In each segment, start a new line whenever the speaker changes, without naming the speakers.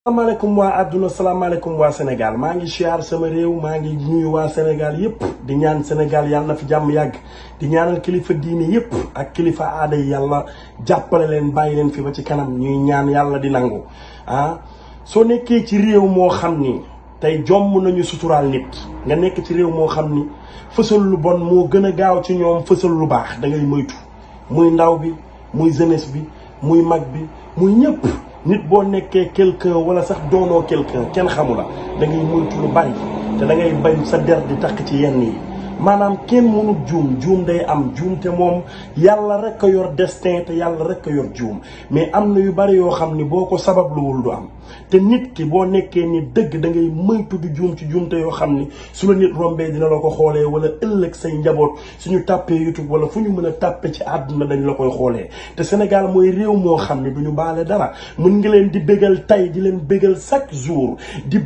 salaamaaleykum waa àdduna salaamaaleykum waa Sénégal maa ngi siyaar sama réew maa ngi nuyu waa Sénégal yépp di ñaan Sénégal yàlla na fi jàmm yàgg di ñaanal kilifa diine yépp ak kilifa aada yi yàlla jàppale leen bàyyi leen fi ba ci kanam ñuy ñaan yàlla di nangu soo nekkee ci réew moo xam ni tey jomm nañu suturaal nit nga nekk ci réew moo xam ni fësal lu bon moo gën a gaaw ci ñoom fësal lu baax da ngay moytu muy ndaw bi muy jeunesse bi muy mag bi muy ñëpp. nit boo nekkee quelqu'un wala sax doonoo quelqu'un kenn xamu la da ngay moytu lu bari te da ngay bañ sa der di takk ci yenn yi maanaam kenn mënul juum day am juum te moom yàlla rek a yor destin te yàlla rek a yor juum mais am na yu bari yoo xam ni boo ko sababluwul du am te nit ki boo nekkee ni dëgg da ngay moytu di juum ci juum te yoo xam ni su la nit rombee dina la ko xoolee wala ëllëg say njaboot suñu tàppee YouTube wala fu ñu mën a tàppe ci àdduna dañ la koy xoolee te Sénégal mooy réew moo xam ni duñu baale dara mën nga leen di bégal tey di leen bégal chaque jour di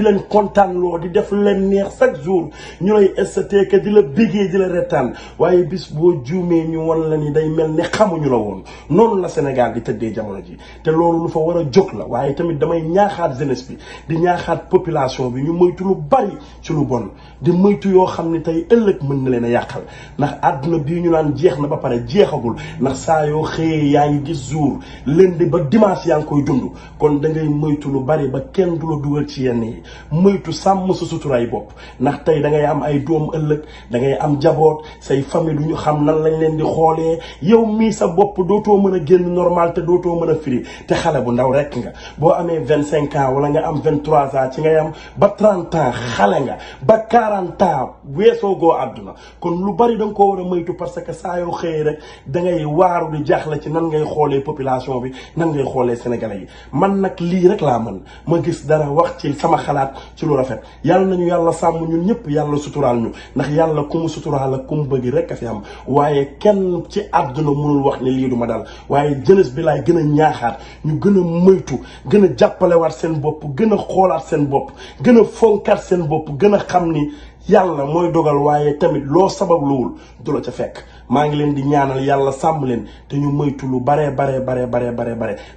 leen kontaanloo di def leen neex chaque jour ñu lay estaté que di la bégee di la retaan waaye bis boo juumee ñu wan la ni day mel ni xamuñu la woon noonu la Sénégal di tëddee jamono ji te loolu lu fa war a jóg la waaye tamit damay ñaaxaat jeunesse bi di ñaaxaat population bi ñu moytu lu bari ci lu bon di moytu yoo xam ne tey ëllëg mën na leen a yàqal ndax àdduna bii ñu naan jeex na ba pare jeexagul ndax saa yoo xëyee yaa ngi gis jour lundi ba dimanche yaa ngi koy dund kon da ngay moytu lu bari ba kenn du la dugal ci yenn yi moytu sàmm sa suturaay bopp ndax tey da ngay am ay doom ëllëg da ngay am jaboot say famille du ñu xam nan lañ leen di xoolee yow mii sa bopp dootoo mën a génn normal te dootoo mën a firi te xale bu ndaw rek nga boo amee 25 ans wala nga am 23 ans ci ngay am ba 30 ans xale nga ba 40 ans weesoo goo àdduna kon lu bari da nga ko war a moytu parce que saa yoo xëyee rek da ngay waaru di jaaxle ci nan ngay xoolee population bi nan ngay xoolee sénégalais yi man nag lii rek laa mën ma gis dara wax ci sama xalaat ci lu rafet yàlla nañu yàlla sàmm ñun ñëpp yàlla suturaal ñu ndax yàlla ku mu suturaal ak ku mu bëgg rek a fi am waaye kenn ci àdduna mënul wax ne lii du ma dal waaye jeunesse bi laay gën a ñaaxaat ñu gën a moytu gën a jàppalewaat seen bopp gën a xoolaat seen bopp gën a fonkaat seen bopp gën a xam ni yàlla mooy dogal waaye tamit loo sababluwul du la ca fekk maa ngi leen di ñaanal yàlla sàmm leen te ñu moytu lu bare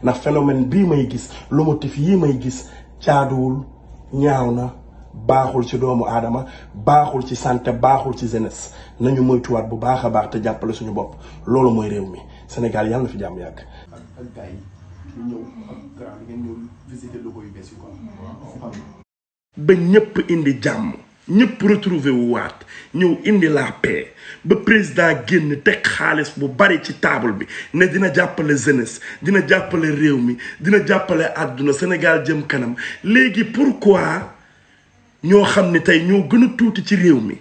ndax phénomène bii may gis lu motif yii may gis jaaduwul ñaaw na baaxul ci doomu aadama baaxul ci santé baaxul ci jeunesse nañu moytuwaat bu baax a baax te jàppale suñu bopp loolu mooy réew mi Sénégal yàlla na fi jàmm yàgg.
ak gars yi ñu ñëw ak grand ngeen ñëw visiter logo yu bees yi quoi.
ba ñëpp indi jàmm ñëpp retrouver wu waat ñëw indi la paix ba président génn teg xaalis bu bari ci table bi ne dina jàppale jeunesse dina jàppale réew mi dina jàppale àdduna Sénégal jëm kanam léegi pourquoi ñoo xam ne tey ñoo gën a tuuti ci réew mi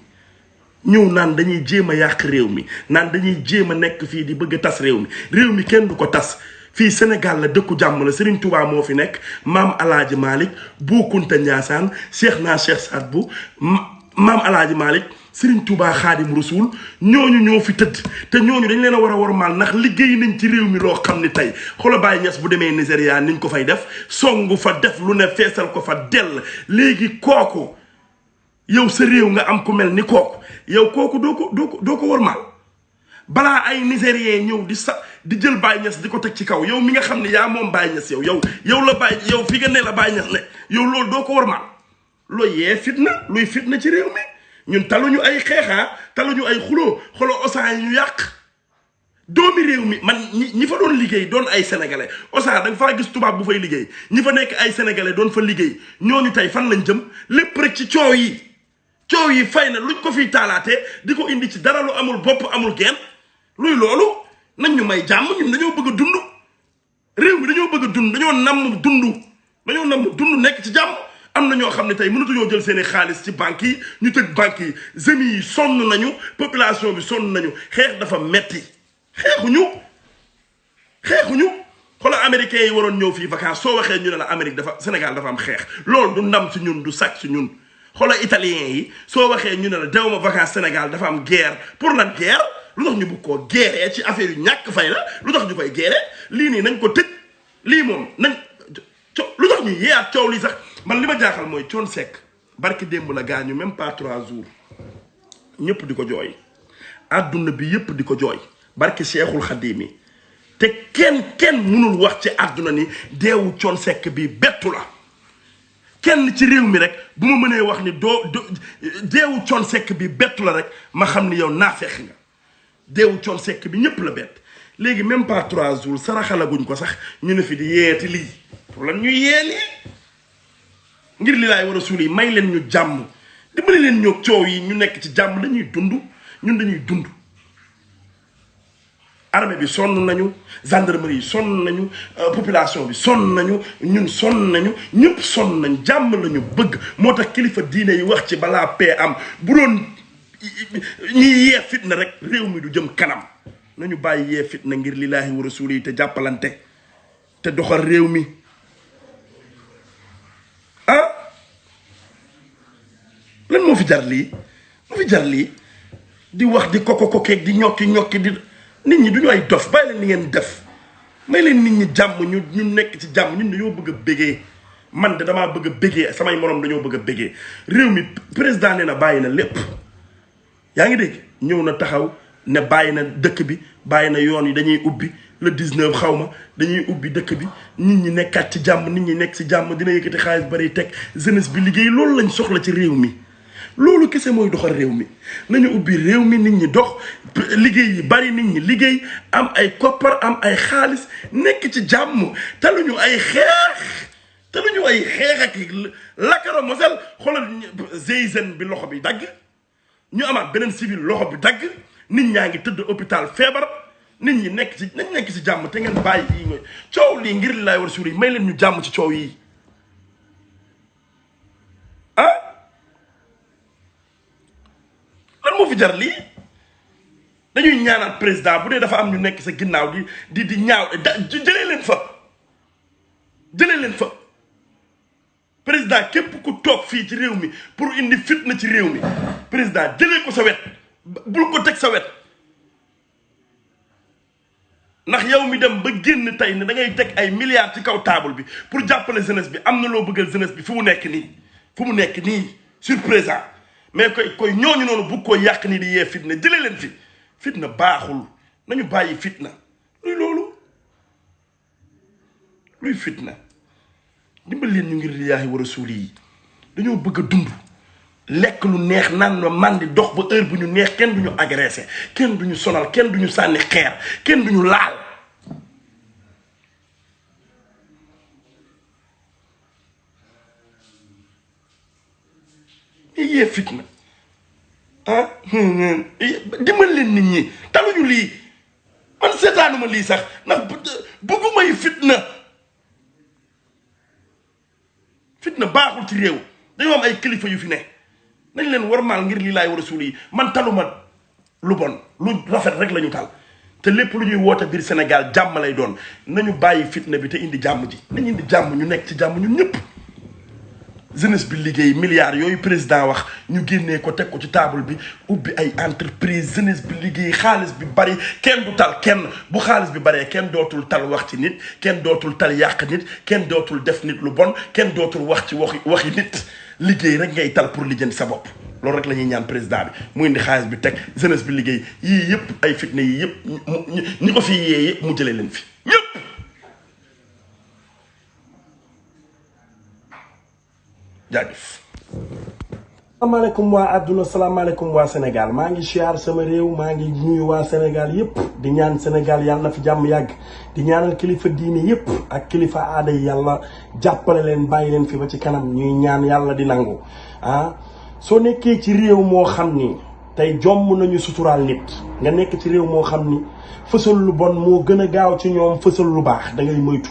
ñëw naan dañuy jéem a yàq réew mi naan dañuy jéem a nekk fii di bëgg a tas réew mi kenn du ko tas fii Sénégal la dëkku jàmm la Serigne Touba moo fi nekk maam Alaaji Malick Bou Kounta Ndiassane Cheikh Saad Bou maam Alaaji Malick Serigne Touba Xaadim Rasul ñooñu ñoo fi tëdd te ñooñu dañ leen a war a wormaal ndax liggéey nañ ci réew mi loo xam ni tey xoolal Baye Niass bu demee Nigéria niñ ko fay def songu fa def lu ne feesal ko fa dell léegi kooku yow sa réew nga am ku mel ni kooku yow kooku doo ko wormaal balaa ay Nigériens ñëw di jël Baye Niass di ko teg ci kaw yow mi nga xam ne yaa moom Baye Niass yow la Baye yow fi nga ne la Baye Niass ne yow loolu doo ko wormaal looy yee luy fitna ci réew mi ñun taluñu ay xeexaa taluñu ay xuloo osaan yi ñu yàq doomi réew mi man ñi fa doon liggéey doon ay sénégalais osaan da nga faa gis tubaab bu fay liggéey ñi fa nekk ay sénégalais doon fa liggéey ñooñu tey fan lañ jëm lépp rek ci coow yi fay na luñ ko fiy taalaatee di ko indi ci dara lu amul bopp amul genn luy loolu nañ ñu may jàmm ñun dañoo bëgg a dund réew mi dañoo bëgg a dund dañoo namm dund nekk ci jàmm am na ñoo xam ne tey mënatuñoo jël seeni xaalis ci banques yi ñu tëj banques yi semis yi sonn nañu population bi sonn nañu xeex dafa metti xeexuñu xoolal américains yi waroon ñëw fii vacances soo waxee ñu ne la Sénégal dafa am xeex loolu du ndam si ñun du sac si ñun xoolal italiens yi soo waxee ñu ne la dewma vacances Sénégal dafa am guerre pour lan guerre lu tax ñu bëgg koo guerre ci affaire yu ñàkk fay la lu tax ñu koy guerre lii nii nañ ko tëj lii moom lu tax ñu yeeyaat coow lii sax man li ma jaaxal mooy Thione Seck barki démb la gaañu même pas 3 jours ñëpp di ko jooy àdduna bi yëpp di ko jooy barki Cheikhul Khadim te kenn mënul wax ci àdduna ni deewu Thione Seck bi bettu la kenn ci réew mi rek bu ma mënee wax ni deewu Thione Seck bi bettu la rek ma xam ni yow naafeex nga deewu Thione Seck bi ñëpp la bett léegi même pas 3 jours saraxalaguñ ko sax ñu ne fi di yeeti lii pour lan ñu yeeli ngir li laay war a suul yi may leen ñu jàmm dimbali leen ñoo coow yi ñu nekk ci jàmm dañuy dund ñun dañuy dund armée bi sonn nañu gendarmerie yi sonn nañu population bi sonn nañu ñun sonn nañu ñëpp sonn nañ jàmm lañu bëgg moo tax kilifa diine yi wax ci balaa paix am bu doon ñuy yee fitna rek réew mi du jëm kanam nañu bàyyi yee fitna ngir lillaahi wa rasuuli yi te jàppalante te doxal réew mi lan moo fi jar lii di wax di kokeeg di ñokki di nit ñi duñu ay dof bàyyi leen li ngeen def may leen nit ñi jàmm ñu nekk ci jàmm ñun dañoo bëgg a bégee man de damaa bëgg a bégee samay morom dañoo bëgg a bégee réew mi président nee na bàyyi na lépp yaa ngi dégg ñëw na taxaw ne bàyyi na dëkk bi bàyyi na yoon yi dañuy ubbi le 19 xaw ma dañuy ubbi dëkk bi nit ñi nekkaat ci jàmm nit ñi nekk ci jàmm dina yëkkati xaalis bari teg jeunesse bi liggéey loolu lañ soxla ci réew mi loolu kese mooy doxal réew mi nañu ubbi réew mi nit ñi dox liggéey yi bari nit ñi liggéey am ay koppar am ay xaalis nekk ci jàmm taluñu ay xeex ak lakaro mosel xoolal GIGN bi loxo bi dagg ñu amaat beneen civil loxo bi dagg nit ñaa ngi tëdd hôpital feebar nit ñi nekk ci jàmm te ngeen bàyyi yi nga coow lii ngir li laay war suuri may leen ñu jàmm ci coow yi lan moo fi jar lii dañuy ñaanaat président bu dee dafa am ñu nekk sa ginnaaw di ñaaw jëlee leen fa président képp ku toog fii ci réew mi pour indi fitna ci réew mi président jëlee ko sa wet bul ko teg sa wet ndax yow mi dem ba génn tey ne da ngay teg ay milliards ci kaw table bi pour jàppale jeunesse bi am na loo bëggal jeunesse bi fu mu nekk nii sur présent mais koy ñooñu noonu bugg ko yàq nii di yee fitna jëlee leen fi fitna baaxul nañu bàyyi fitna luy fitna dimbal leen ñu ngir lillaahi wa rasuuli yi dañoo bëgg a dund lekk lu neex naan la man di dox ba heure bu ñu neex kenn duñu agressé kenn duñu sonal kenn duñu sànni xeer kenn duñu laal yee fitna dimbal leen nit ñi taluñu lii man seetaanuma lii sax ndax bëggumay fitna baaxul ci réew dañoo am ay kilifa yu fi ne nañ leen warmaal ngir lii laay war a suul yi man taluma lu bon lu rafet rek la ñu tal te lépp lu ñuy woote biir Sénégal jàmm lay doon nañu bàyyi fitna bi te indi jàmm ji nañu indi jàmm ñu nekk ci jàmm ñun ñëpp jeunesse bi liggéey milliards yooyu président wax ñu génnee ko teg ko ci table bi ubbi ay entreprise jeunesse bi liggéey xaalis bi bari kenn du tal kenn bu xaalis bi baree kenn dootul tal wax ci nit kenn dootul tal yàq nit kenn dootul def nit lu bon kenn dootul wax ci waxi nit liggéey rek ngay tal pour lijjanti sa bopp loolu rek la ñuy ñaan président bi mu indi xaalis bi teg jeunesse bi liggéey yii yëpp ay fitna yii yëpp ñi ko fi yee yëpp mu jëlee leen fi ñëpp jaajëf.
salaamaaleykum waa àdduna salaamaaleykum waa Sénégal maa ngi siyaar sama réew maa ngi nuyu waa Sénégal yëpp di ñaan Sénégal yàlla na fi jàmm yàgg di ñaanal kilifa diine yëpp ak kilifa aada yi yàlla jàppale leen bàyyi leen fi ba ci kanam ñuy ñaan yàlla di nangu soo nekkee ci réew moo xam ni tey jomm nañu suturaal nit nga nekk ci réew moo xam ni fësal lu bon moo gën a gaaw ci ñoom fësal lu baax da ngay moytu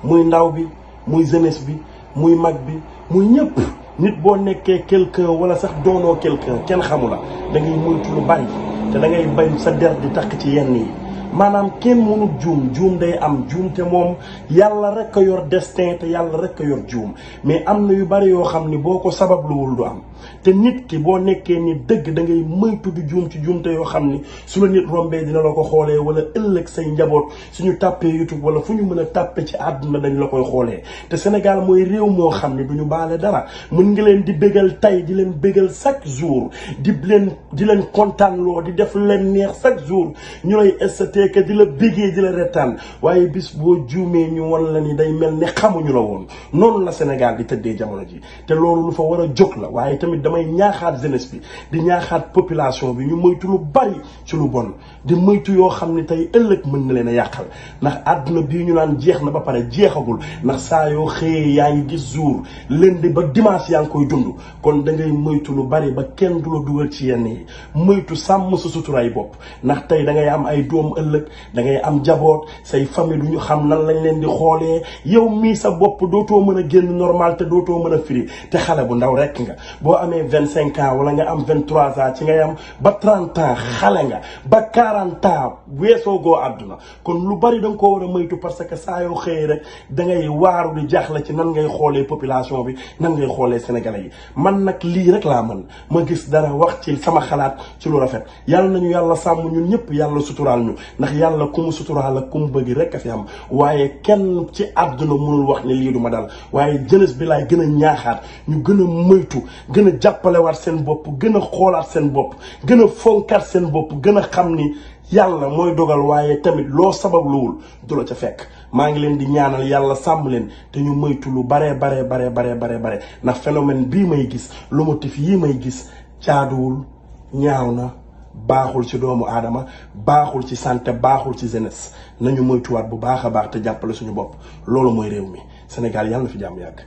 muy ndaw bi muy jeunesse bi muy mag bi muy ñëpp nit boo nekkee quelqu'un wala sax doonoo quelqu'un kenn xamu la da ngay moytu lu bari te da ngay bañ sa der di takk ci yenn yi maanaam kenn mënut juum day am juum te moom yàlla rek a yor destin te yàlla rek a yor juum mais am na yu bari yoo xam ni boo ko sababluwul du am
te nit ki boo nekkee ni dëgg da ngay moytu di juum ci juumte yoo xam ni su la nit rombee dina la ko xoolee wala ëllëg say njaboot suñu tàppee YouTube wala fu ñu mën a tàppe ci àdduna dañ la koy xoolee. te Sénégal mooy réew moo xam ne du ñu baale dara mën nga leen di bégal tey di leen bégal chaque jour di leen kontaanloo di def leen neex chaque jour ñu lay estaté que di la bégee di la retaan waaye bis boo juumee ñu wan la ni day mel ni xamuñu la woon. noonu la Sénégal di tëddee jamono ji te loolu lu fa war a jóg la waaye tamit damay ñaaxaat jeunesse bi di ñaaxaat population bi ñu moytu lu bari ci lu bon di moytu yoo xam ne tey ëllëg mën na leen a yàqal ndax àdduna bii ñu naan jeex na ba pare jeexagul ndax saa yoo xëyee yaa ngi gis jour lundi ba dimanche yaa ngi koy dund kon da ngay moytu lu bari ba kenn du la dugal ci yenn yi moytu sàmm sa suturaay bopp ndax tey da ngay am ay doom ëllëg da ngay am jaboot say famille du ñu xam nan lañ leen di xoolee yow mii sa bopp dootoo mën a génn normal te dootoo mën a firi te xale bu ndaw rekk nga boo amee 25 ans wala nga am 23 ans ci ngay am ba 30 ans xale nga ba 40 ans weesoo goo àdduna kon lu bari da nga koo war a moytu parce que saa yoo xëyee rek da ngay waaru di jaaxle ci nan ngay xoolee population bi nan ngay xoolee sénégalais yi man nag lii rek laa mën ma gis dara wax ci sama xalaat ci lu rafet yàlla nañu yàlla sàmm ñun ñëpp yàlla suturaal ñu ndax yàlla ku mu suturaal ak ku mu bëgg rek a fi am waaye kenn ci àdduna mënul wax ne lii du ma dal waaye jeunesse bi laay gën a ñaaxaat ñu gën a moytu gën a jàppalewaat seen bopp gën a xoolaat seen bopp gën a fonkaat seen bopp gën a xam ni yàlla mooy dogal waaye tamit loo sababluwul du la ca fekk maa ngi leen di ñaanal yàlla sàmm leen te ñu moytu lu bare ndax phénomène bii may gis lomotif yii may gis jaaduwul ñaaw na baaxul ci doomu aadama baaxul ci santé baaxul ci jeunesse nañu moytuwaat bu baax a baax te jàppale suñu bopp loolu mooy réew mi Sénégal yàlla na fi jàmm yàgg